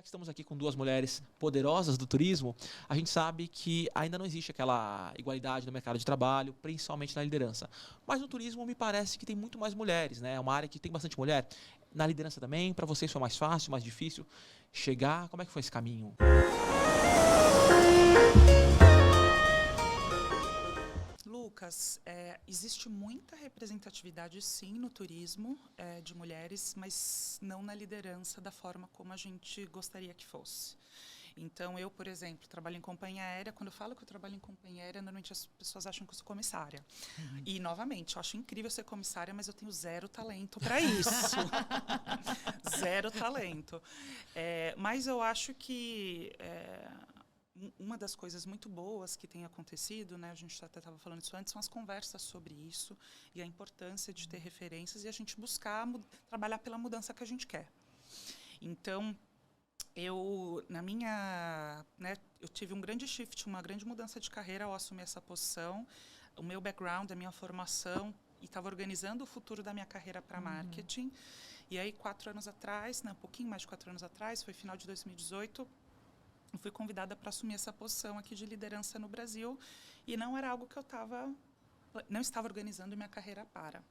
Já que estamos aqui com duas mulheres poderosas do turismo, a gente sabe que ainda não existe aquela igualdade no mercado de trabalho, principalmente na liderança. Mas no turismo me parece que tem muito mais mulheres, né? É uma área que tem bastante mulher. Na liderança também, para vocês foi mais fácil, mais difícil chegar? Como é que foi esse caminho? Lucas, existe muita representatividade, sim, no turismo de mulheres, mas não na liderança da forma como a gente gostaria que fosse. Então, eu, por exemplo, trabalho em companhia aérea. Quando eu falo que eu trabalho em companhia aérea, normalmente as pessoas acham que eu sou comissária. E, novamente, eu acho incrível ser comissária, mas eu tenho zero talento para isso. Zero talento. Mas eu acho que uma das coisas muito boas que tem acontecido, né, a gente até estava falando isso antes, são as conversas sobre isso e a importância de ter referências e a gente buscar trabalhar pela mudança que a gente quer. Então, eu tive um grande shift, uma grande mudança de carreira ao assumir essa posição. O meu background, a minha formação, e estava organizando o futuro da minha carreira para marketing. E aí, 4 anos atrás, um pouquinho mais de 4 anos atrás, foi final de 2018, eu fui convidada para assumir essa posição aqui de liderança no Brasil. E não era algo que eu não estava organizando minha carreira para.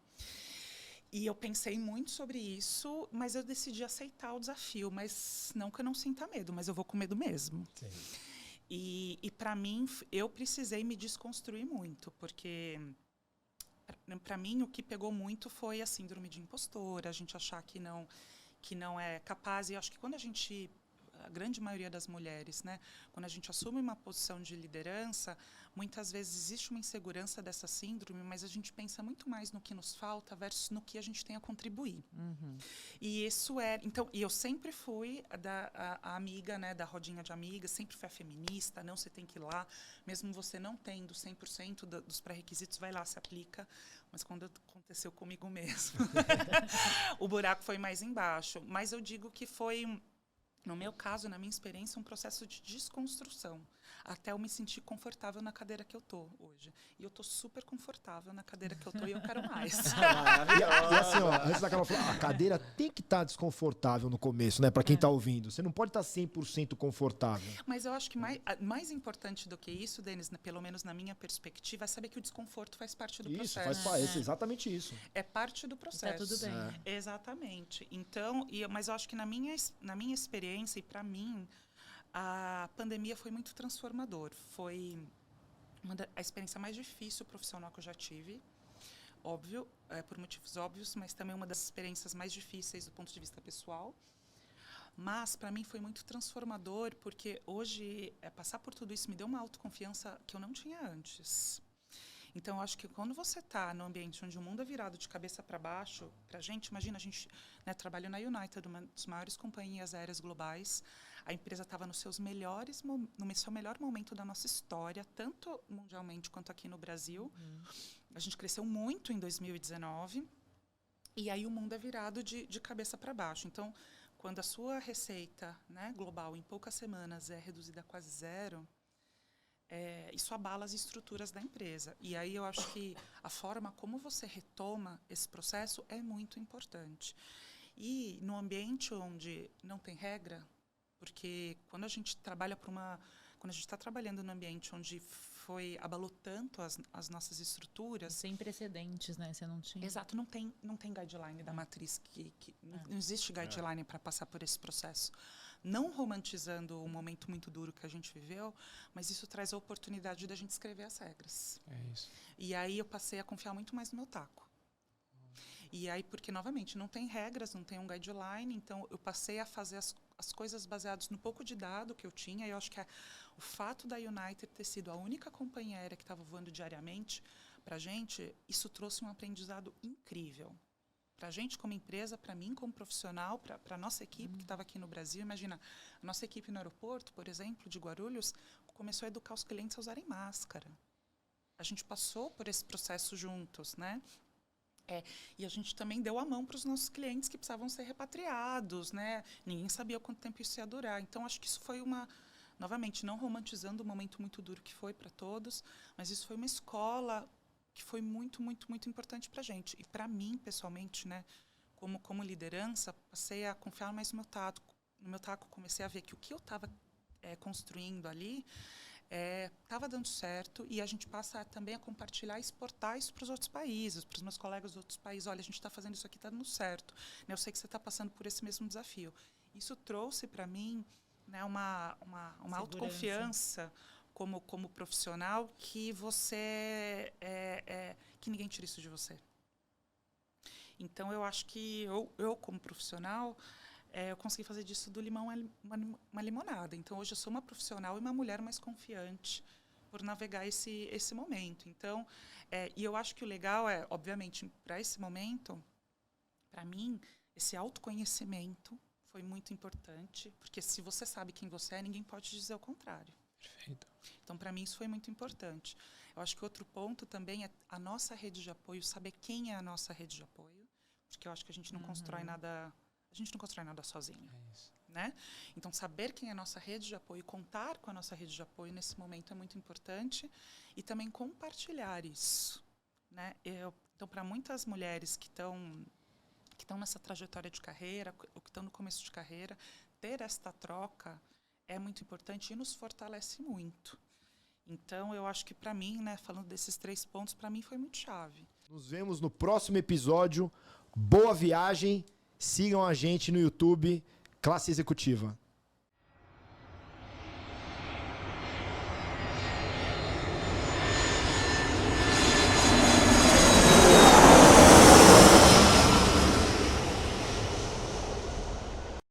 E eu pensei muito sobre isso, mas eu decidi aceitar o desafio. Mas não que eu não sinta medo, mas eu vou com medo mesmo. Sim. E para mim, eu precisei me desconstruir muito, porque para mim o que pegou muito foi a síndrome de impostora, a gente achar que não é capaz. E eu acho que quando a grande maioria das mulheres, né, quando a gente assume uma posição de liderança, muitas vezes existe uma insegurança dessa síndrome, mas a gente pensa muito mais no que nos falta versus no que a gente tem a contribuir. E isso então, e eu sempre fui a amiga, né, da rodinha de amigas, sempre fui a feminista, não, você tem que ir lá, mesmo você não tendo 100% dos pré-requisitos, vai lá, se aplica. Mas quando aconteceu comigo mesmo, o buraco foi mais embaixo. Mas eu digo que foi, no meu caso, na minha experiência, um processo de desconstrução, até eu me sentir confortável na cadeira que eu tô hoje. E eu tô super confortável na cadeira que eu tô e eu quero mais. E assim, ó, antes da Carol falar, a cadeira tem que estar desconfortável no começo, né? Pra quem tá ouvindo. Você não pode estar 100% confortável. Mas eu acho que mais importante do que isso, Denis, pelo menos na minha perspectiva, é saber que o desconforto faz parte do Isso, processo. é exatamente isso. É parte do processo. Tá tudo bem. Exatamente. Então, mas eu acho que na minha experiência e para mim, a pandemia foi muito transformador. Foi a experiência mais difícil profissional que eu já tive. Óbvio, por motivos óbvios, mas também uma das experiências mais difíceis do ponto de vista pessoal. Mas, para mim, foi muito transformador, porque hoje, passar por tudo isso me deu uma autoconfiança que eu não tinha antes. Então, eu acho que quando você está num ambiente onde o mundo é virado de cabeça para baixo, para a gente, imagina, a gente trabalha na United, uma das maiores companhias aéreas globais. A empresa estava no seu melhor momento da nossa história, tanto mundialmente quanto aqui no Brasil. A gente cresceu muito em 2019, e aí o mundo é virado de cabeça para baixo. Então, quando a sua receita, né, global em poucas semanas é reduzida a quase zero, isso abala as estruturas da empresa. E aí eu acho que a forma como você retoma esse processo é muito importante. E no ambiente onde não tem regra, porque quando a gente trabalha quando a gente está trabalhando num ambiente onde abalou tanto as nossas estruturas. Sem precedentes, né? Você não tinha. Exato, não tem guideline da matriz não existe guideline para passar por esse processo. Não romantizando o momento muito duro que a gente viveu, mas isso traz a oportunidade da gente escrever as regras. É isso. E aí eu passei a confiar muito mais no meu taco. E aí, porque, novamente, não tem regras, não tem um guideline, então eu passei a fazer as coisas baseadas no pouco de dado que eu tinha, e eu acho que o fato da United ter sido a única companhia aérea que estava voando diariamente, para a gente, isso trouxe um aprendizado incrível. Para a gente como empresa, para mim como profissional, para a nossa equipe que estava aqui no Brasil. Imagina, a nossa equipe no aeroporto, por exemplo, de Guarulhos, começou a educar os clientes a usarem máscara. A gente passou por esse processo juntos, né? E a gente também deu a mão para os nossos clientes que precisavam ser repatriados, né? Ninguém sabia quanto tempo isso ia durar. Então, acho que isso foi novamente, não romantizando o momento muito duro que foi para todos, mas isso foi uma escola que foi muito, muito, muito importante para a gente. E para mim, pessoalmente, né, como liderança, passei a confiar mais no meu tato. taco, comecei a ver que o que eu estava construindo ali estava dando certo, e a gente passa também a compartilhar e exportar isso para os outros países, para os meus colegas dos outros países. Olha, a gente está fazendo isso aqui, está dando certo. Eu sei que você está passando por esse mesmo desafio. Isso trouxe para mim, né, uma autoconfiança como profissional, que você que ninguém tira isso de você. Então, eu acho que eu como profissional, eu consegui fazer disso do limão uma limonada. Então, hoje eu sou uma profissional e uma mulher mais confiante por navegar esse momento. Então, e eu acho que o legal obviamente, para esse momento, para mim, esse autoconhecimento foi muito importante, porque se você sabe quem você é, ninguém pode dizer o contrário. Perfeito. Então, para mim, isso foi muito importante. Eu acho que outro ponto também é a nossa rede de apoio, saber quem é a nossa rede de apoio, porque eu acho que a gente não constrói nada, sozinho, né? Então, saber quem é a nossa rede de apoio, contar com a nossa rede de apoio nesse momento é muito importante, e também compartilhar isso, né? Então, para muitas mulheres que estão nessa trajetória de carreira, ou que estão no começo de carreira, ter esta troca é muito importante e nos fortalece muito. Então, eu acho que para mim, né, falando desses 3 pontos, para mim foi muito chave. Nos vemos no próximo episódio. Boa viagem. Sigam a gente no YouTube, Classe Executiva.